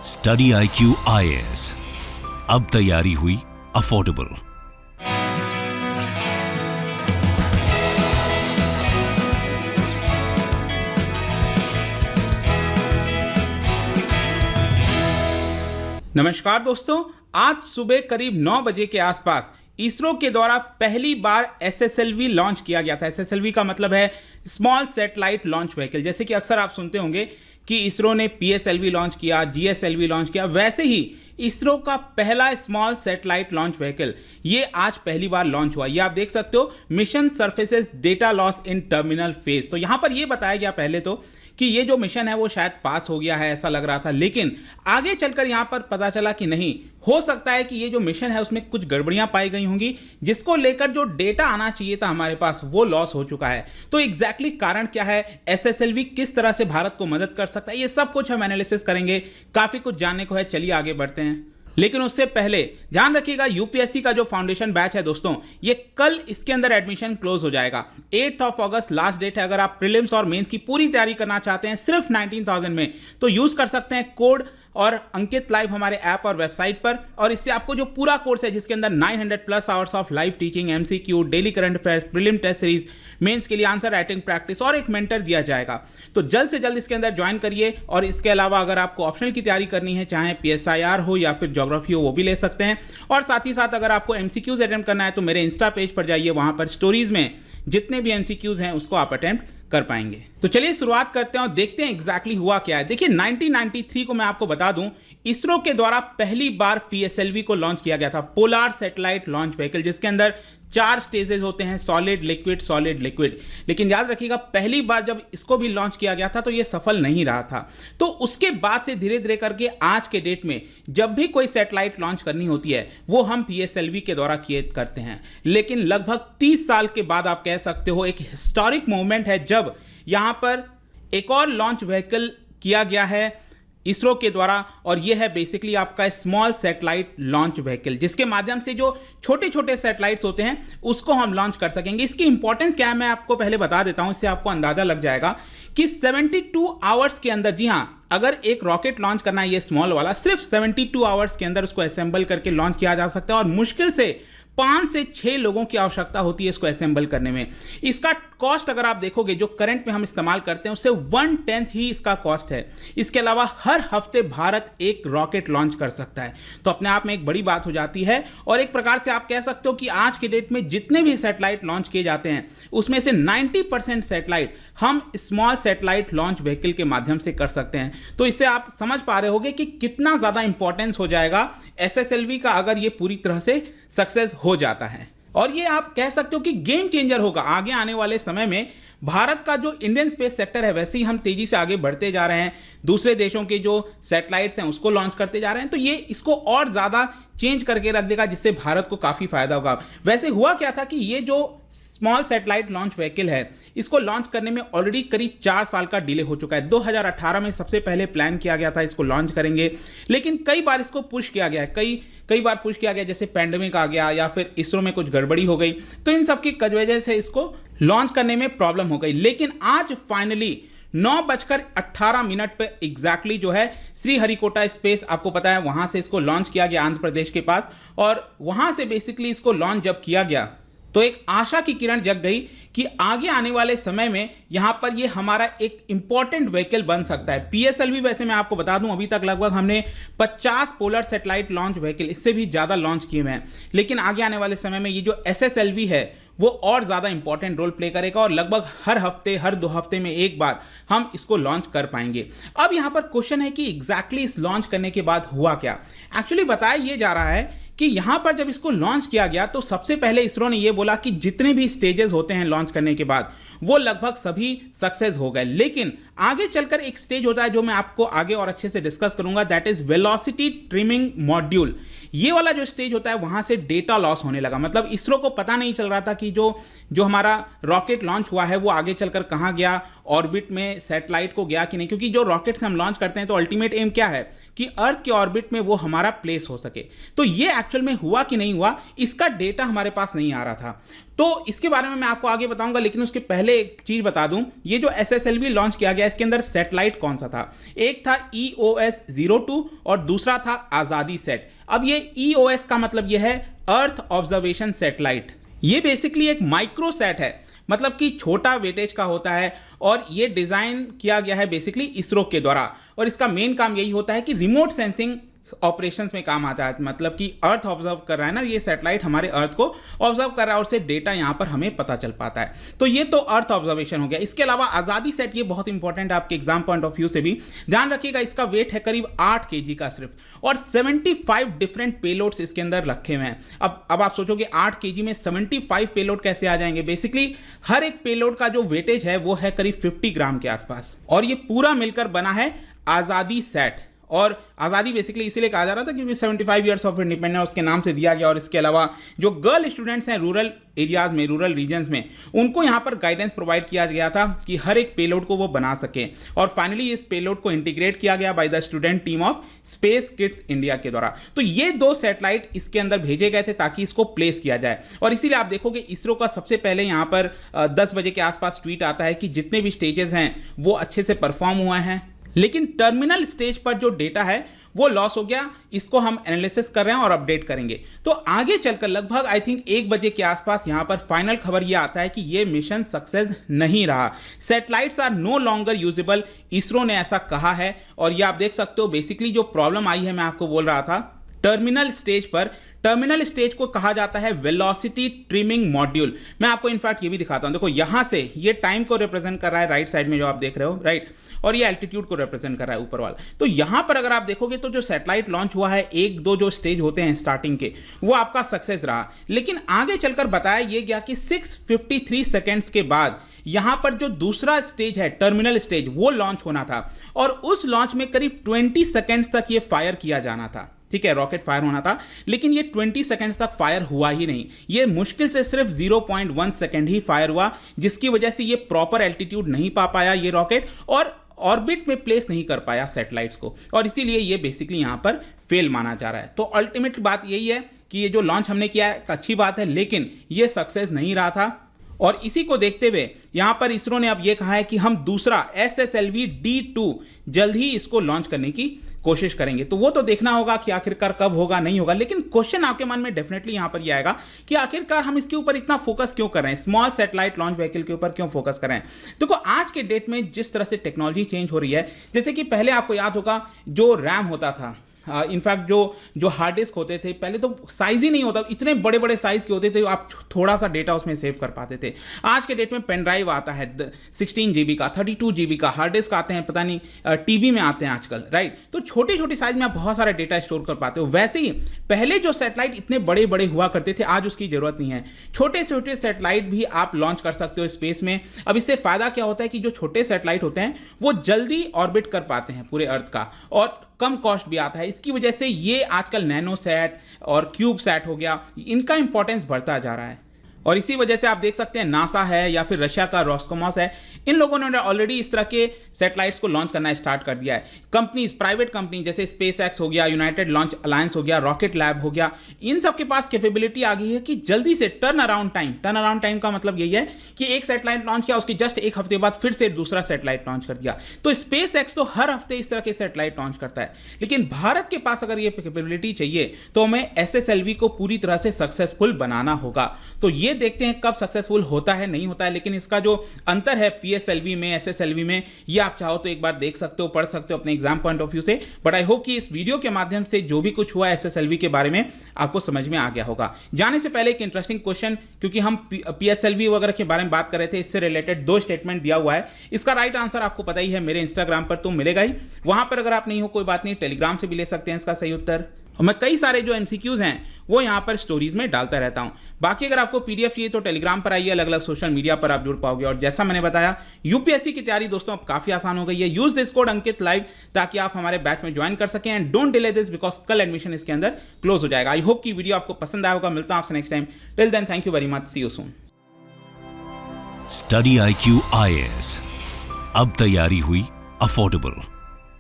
Study IQ IAS, अब तैयारी हुई अफोर्डेबल। नमस्कार दोस्तों, आज सुबह करीब 9 बजे के आसपास इसरो के द्वारा पहली बार SSLV लॉन्च किया गया था। SSLV का मतलब है स्मॉल सैटेलाइट लॉन्च व्हीकल। जैसे कि अक्सर आप सुनते होंगे कि इसरो ने PSLV लॉन्च किया, GSLV लॉन्च किया, वैसे ही इसरो का पहला स्मॉल सैटेलाइट लॉन्च व्हीकल ये आज पहली बार लॉन्च हुआ। ये आप देख सकते हो, mission surfaces data loss in terminal phase. तो यहां पर ये बताया गया पहले तो कि ये जो मिशन है वो शायद पास हो गया है, ऐसा लग रहा था, लेकिन आगे चलकर यहां पर पता चला कि नहीं, हो सकता है कि ये जो मिशन है उसमें कुछ गड़बड़ियां पाई गई होंगी, जिसको लेकर जो डेटा आना चाहिए था हमारे पास वो लॉस हो चुका है। तो एग्जैक्टली कारण क्या है, SSLV किस तरह से भारत को मदद कर सकता है, ये सब कुछ हम एनालिसिस करेंगे। काफी कुछ जानने को है, चलिए आगे बढ़ते हैं। लेकिन उससे पहले ध्यान रखिएगा, यूपीएससी का जो फाउंडेशन बैच है दोस्तों, ये कल इसके अंदर एडमिशन क्लोज हो जाएगा। 8 अगस्त लास्ट डेट है। अगर आप प्रीलिम्स और मेंस की पूरी तैयारी करना चाहते हैं सिर्फ 19,000 में, तो यूज कर सकते हैं कोड और अंकित लाइव हमारे ऐप और वेबसाइट पर। और इससे आपको जो पूरा कोर्स है, जिसके अंदर 900+ hours of live teaching, MCQ, daily current affairs, prelim test series, mains के लिए आंसर राइटिंग प्रैक्टिस और एक मेंटर दिया जाएगा। तो जल्द से जल्द इसके अंदर ज्वाइन करिए। और इसके अलावा अगर आपको ऑप्शनल की तैयारी करनी है, चाहे PSIR हो या फिर ज्योग्राफी हो, वो भी ले सकते हैं। और साथ ही साथ अगर आपको MCQs अटेम्प्ट करना है तो मेरे इंस्टा पेज पर जाइए, वहां पर स्टोरीज में जितने भी MCQs हैं उसको आप अटेम्प्ट कर पाएंगे। तो चलिए शुरुआत करते हैं और देखते हैं एग्जैक्टली हुआ क्या है। देखिए 1993 को मैं आपको बता दूं, इसरो के द्वारा पहली बार PSLV को लॉन्च किया गया था, पोलर सैटेलाइट लॉन्च व्हीकल, जिसके अंदर 4 स्टेजेस होते हैं, सॉलिड, लिक्विड। लेकिन याद रखिएगा, पहली बार जब इसको भी लॉन्च किया गया था तो ये सफल नहीं रहा था। तो उसके बाद से धीरे धीरे करके आज के डेट में जब भी कोई सैटेलाइट लॉन्च करनी होती है वो हम PSLV के द्वारा किए करते हैं। लेकिन लगभग 30 साल के बाद आप कह सकते हो एक हिस्टोरिक मोमेंट है जब यहां पर एक और लॉन्च व्हीकल किया गया है इसरो के द्वारा, और यह है बेसिकली आपका स्मॉल सैटेलाइट लॉन्च व्हीकल, जिसके माध्यम से जो छोटे छोटे सैटेलाइट्स होते हैं उसको हम लॉन्च कर सकेंगे। इसकी इंपॉर्टेंस क्या है मैं आपको पहले बता देता हूं, इससे आपको अंदाजा लग जाएगा कि 72 आवर्स के अंदर, जी हां, अगर एक रॉकेट लॉन्च करना है ये स्मॉल वाला, सिर्फ 72 आवर्स के अंदर उसको असेंबल करके लॉन्च किया जा सकता है। और मुश्किल से 5 से 6 लोगों की आवश्यकता होती है इसको असेंबल करने में। इसका कॉस्ट अगर आप देखोगे जो करंट में हम इस्तेमाल करते हैं उससे 1/10 ही इसका कॉस्ट है। इसके अलावा हर हफ्ते भारत एक रॉकेट लॉन्च कर सकता है, तो अपने आप में एक बड़ी बात हो जाती है। और एक प्रकार से आप कह सकते हो कि आज के डेट में जितने भी सैटेलाइट लॉन्च किए जाते हैं उसमें से 90% सैटेलाइट हम स्मॉल सैटेलाइट लॉन्च व्हीकल के माध्यम से कर सकते हैं। तो इससे आप समझ पा रहे होंगे कि कितना ज्यादा इंपॉर्टेंस हो जाएगा SSLV का अगर ये पूरी तरह से सक्सेस हो जाता है। और ये आप कह सकते हो कि गेम चेंजर होगा आगे आने वाले समय में। भारत का जो इंडियन स्पेस सेक्टर है, वैसे ही हम तेजी से आगे बढ़ते जा रहे हैं, दूसरे देशों के जो सैटेलाइट्स हैं उसको लॉन्च करते जा रहे हैं, तो ये इसको और ज़्यादा चेंज करके रख देगा, जिससे भारत को काफ़ी फायदा होगा। वैसे हुआ क्या था कि ये जो स्मॉल सैटेलाइट लॉन्च व्हीकल है इसको लॉन्च करने में ऑलरेडी करीब 4 साल का डिले हो चुका है। 2018 में सबसे पहले प्लान किया गया था इसको लॉन्च करेंगे, लेकिन कई बार इसको पुश किया गया है, कई बार पुश किया गया, जैसे पैंडेमिक आ गया या फिर इसरो में कुछ गड़बड़ी हो गई, तो इन सब की वजह से इसको लॉन्च करने में प्रॉब्लम हो गई। लेकिन आज फाइनली 9:18 पे एग्जैक्टली जो है श्रीहरिकोटा स्पेस, आपको पता है वहां से इसको लॉन्च किया गया आंध्र प्रदेश के पास, और वहां से बेसिकली इसको लॉन्च जब किया गया तो एक आशा की किरण जग गई कि आगे आने वाले समय में यहां पर ये हमारा एक इंपॉर्टेंट व्हीकल बन सकता है। PSLV वैसे मैं आपको बता दूं अभी तक लगभग हमने 50 पोलर सैटेलाइट लॉन्च व्हीकल, इससे भी ज़्यादा लॉन्च किए हुए हैं, लेकिन आगे आने वाले समय में ये जो SSLV है वो और ज़्यादा इंपॉर्टेंट रोल प्ले करेगा और लगभग हर हफ्ते, हर 2 हफ्ते में एक बार हम इसको लॉन्च कर पाएंगे। अब यहाँ पर क्वेश्चन है कि एग्जैक्टली इस लॉन्च करने के बाद हुआ क्या। एक्चुअली बताया ये जा रहा है कि यहां पर जब इसको लॉन्च किया गया तो सबसे पहले इसरो ने यह बोला कि जितने भी स्टेजेस होते हैं लॉन्च करने के बाद वो लगभग सभी सक्सेस हो गए। लेकिन आगे चलकर एक स्टेज होता है जो मैं आपको आगे और अच्छे से डिस्कस करूंगा, that is velocity trimming module. ये वाला जो स्टेज होता है वहां से डेटा लॉस होने लगा। मतलब इसरो को पता नहीं चल रहा था कि जो हमारा रॉकेट लॉन्च हुआ है वो आगे चलकर कहां गया, ऑर्बिट में सैटेलाइट को गया कि नहीं, क्योंकि जो रॉकेट्स हम लॉन्च करते हैं तो अल्टीमेट एम क्या है कि अर्थ के ऑर्बिट में वो हमारा प्लेस हो सके। तो ये एक्चुअल में हुआ कि नहीं हुआ, इसका डेटा हमारे पास नहीं आ रहा था। तो इसके बारे में मैं आपको आगे बताऊंगा, लेकिन उसके पहले एक चीज बता दूं, ये जो SSLV लॉन्च किया गया इसके अंदर सैटेलाइट कौन सा था? एक था EOS-02 और दूसरा था आजादी सेट। अब ये EOS का मतलब ये है अर्थ ऑब्जर्वेशन सैटेलाइट। ये बेसिकली एक माइक्रोसैट है, मतलब कि छोटा वेटेज का होता है, और ये डिजाइन किया गया है बेसिकली इसरो के द्वारा, और इसका मेन काम यही होता है कि रिमोट सेंसिंग ऑपरेशंस में काम आता है। मतलब कि अर्थ ऑब्जर्व कर रहा है ना, ये सैटेलाइट हमारे अर्थ को ऑब्जर्व कर रहा है और उससे डेटा यहां पर हमें पता चल पाता है। तो ये तो अर्थ ऑब्जर्वेशन हो गया। इसके अलावा आजादी सेट, ये बहुत इंपॉर्टेंट है आपके एग्जाम पॉइंट ऑफ व्यू से भी, ध्यान रखिएगा इसका वेट है करीब 8 kg का सिर्फ, और 75 डिफरेंट पेलोड्स इसके अंदर रखे हुए हैं। अब आप सोचोगे 8 kg में 75 पेलोड कैसे आ जाएंगे? बेसिकली हर एक पेलोड का जो वेटेज है वो है करीब 50 ग्राम के आसपास, और ये पूरा मिलकर बना है आजादी सेट। और आज़ादी बेसिकली इसीलिए कहा जा रहा था क्योंकि 75 ईयर्स ऑफ इंडिपेंडेंस उसके नाम से दिया गया। और इसके अलावा जो गर्ल स्टूडेंट्स हैं रूरल एरियाज़ में, रूरल रीजन्स में, उनको यहाँ पर गाइडेंस प्रोवाइड किया गया था कि हर एक पेलोड को वो बना सके। और फाइनली इस पेलोड को इंटीग्रेट किया गया by the student team of space kids India के द्वारा। तो ये 2 सैटेलाइट इसके अंदर भेजे गए थे ताकि इसको प्लेस किया जाए। और इसीलिए आप देखोगे इसरो का सबसे पहले यहाँ पर 10 बजे के आसपास ट्वीट आता है कि जितने भी स्टेजेस हैं वो अच्छे से परफॉर्म हुए हैं, लेकिन टर्मिनल स्टेज पर जो डेटा है वो लॉस हो गया, इसको हम एनालिसिस कर रहे हैं और अपडेट करेंगे। तो आगे चलकर लगभग आई थिंक 1 बजे के आसपास यहां पर फाइनल खबर यह आता है कि ये मिशन सक्सेस नहीं रहा, satellites are no longer usable, ISRO ने ऐसा कहा है। और ये आप देख सकते हो बेसिकली जो प्रॉब्लम आई है, मैं आपको बोल रहा था टर्मिनल स्टेज पर, टर्मिनल स्टेज को कहा जाता है वेलोसिटी ट्रिमिंग मॉड्यूल। मैं आपको इनफैक्ट ये भी दिखाता हूं, देखो यहां से ये टाइम को रिप्रेजेंट कर रहा है राइट साइड में जो आप देख रहे हो, राइट, और ये एल्टीट्यूड को रिप्रेजेंट कर रहा है ऊपर वाला। तो यहां पर अगर आप देखोगे तो जो सैटेलाइट लॉन्च हुआ है, 1-2 जो स्टेज होते हैं स्टार्टिंग के, वो आपका सक्सेस रहा। लेकिन आगे चलकर बताया ये गया कि 653 सेकेंड्स के बाद यहां पर जो दूसरा स्टेज है टर्मिनल स्टेज, वो लॉन्च होना था, और उस लॉन्च में करीब 20 सेकेंड्स तक ये फायर किया जाना था। ठीक है, रॉकेट फायर होना था, लेकिन ये 20 सेकेंड्स तक फायर हुआ ही नहीं। ये मुश्किल से सिर्फ 0.1 सेकेंड ही फायर हुआ, जिसकी वजह से ये प्रॉपर एल्टीट्यूड नहीं पा पाया ये रॉकेट, और ऑर्बिट में प्लेस नहीं कर पाया सैटेलाइट्स को, और इसीलिए ये बेसिकली यहां पर फेल माना जा रहा है। तो अल्टीमेट बात यही है कि ये जो लॉन्च हमने किया है अच्छी बात है, लेकिन ये सक्सेस नहीं रहा था। और इसी को देखते हुए यहां पर इसरो ने अब ये कहा है कि हम दूसरा SSLV D2 जल्द ही इसको लॉन्च करने की कोशिश करेंगे। तो वो तो देखना होगा कि आखिरकार कब होगा, नहीं होगा। लेकिन क्वेश्चन आपके मन में डेफिनेटली यहां पर ये आएगा कि आखिरकार हम इसके ऊपर इतना फोकस क्यों कर रहे हैं, स्मॉल सैटेलाइट लॉन्च व्हीकल के ऊपर क्यों फोकस कर रहे हैं। देखो आज के डेट में जिस तरह से टेक्नोलॉजी चेंज हो रही है, जैसे कि पहले आपको याद होगा जो रैम होता था, इनफैक्ट जो हार्ड डिस्क होते थे पहले तो साइज ही नहीं होता, इतने बड़े बड़े साइज के होते थे, आप थोड़ा सा डेटा उसमें सेव कर पाते थे। आज के डेट में पेन ड्राइव आता है 16 GB का, 32 GB का, हार्ड डिस्क आते हैं, पता नहीं टीबी में आते हैं आजकल, राइट। तो छोटी छोटी साइज में आप बहुत सारा डेटा स्टोर कर पाते हो। वैसे ही पहले जो सैटेलाइट इतने बड़े बड़े हुआ करते थे, आज उसकी जरूरत नहीं है। छोटे छोटे सैटेलाइट भी आप लॉन्च कर सकते हो स्पेस में। अब इससे फायदा क्या होता है कि जो छोटे सैटेलाइट होते हैं वो जल्दी ऑर्बिट कर पाते हैं पूरे अर्थ का, और कम कॉस्ट भी आता है। इसकी वजह से ये आजकल नैनो सैट और क्यूब सैट हो गया, इनका इंपॉर्टेंस बढ़ता जा रहा है। और इसी वजह से आप देख सकते हैं नासा है या फिर रशिया का रोस्कोमॉस है, इन लोगों ने ऑलरेडी इस तरह के सैटेलाइट्स को लॉन्च करना स्टार्ट कर दिया है। कंपनीज, प्राइवेट कंपनी जैसे स्पेसएक्स हो गया, यूनाइटेड लॉन्च अलायंस हो गया, रॉकेट लैब हो गया, इन सब के पास कैपेबिलिटी आ गई है कि जल्दी से टर्न अराउंड टाइम का मतलब यही है कि एक सैटेलाइट लॉन्च किया, उसकी जस्ट 1 हफ्ते बाद फिर से दूसरा सैटेलाइट लॉन्च कर दिया। तो स्पेसएक्स तो हर हफ्ते इस तरह के सैटेलाइट लॉन्च करता है, लेकिन भारत के पास अगर ये कैपेबिलिटी चाहिए तो हमें SSLV को पूरी तरह से सक्सेसफुल बनाना होगा। तो ये देखते हैं कब सक्सेसफुल होता है, नहीं होता है। लेकिन इसका जो अंतर है PSLV में, SSLV में, ये आप चाहो तो एक बार देख सकते हो, पढ़ सकते हो अपने एग्जाम पॉइंट ऑफ व्यू से। बट आई होप कि इस वीडियो के माध्यम से जो भी कुछ हुआ SSLV के बारे में आपको समझ में आ गया होगा। जाने से पहले एक इंटरेस्टिंग क्वेश्चन, क्योंकि हम PSLV वगैरह के बारे में बात कर रहे थे, इससे रिलेटेड 2 स्टेटमेंट दिया हुआ है। इसका राइट आंसर आपको पता ही है, मेरे इंस्टाग्राम पर तो मिलेगा ही। वहां पर अगर आप नहीं हो कोई बात नहीं, टेलीग्राम से भी ले सकते हैं इसका सही उत्तर। और मैं कई सारे जो MCQs हैं वो यहाँ पर स्टोरीज में डालता रहता हूँ। बाकी अगर आपको PDF चाहिए तो टेलीग्राम पर आइए, अलग अलग सोशल मीडिया पर आप जुड़ पाओगे। और जैसा मैंने बताया, UPSC की तैयारी दोस्तों अब काफी आसान हो गई है। Use this code Ankit live ताकि आप हमारे बैच में ज्वाइन कर सकें, and don't delay this because कल एडमिशन इसके अंदर क्लोज हो जाएगा। आई होप की वीडियो आपको पसंद आया होगा। मिलता हूं आपसे next time. Till then, thank you very much, see you soon. Study IQ IAS, अब तैयारी हुई अफोर्डेबल।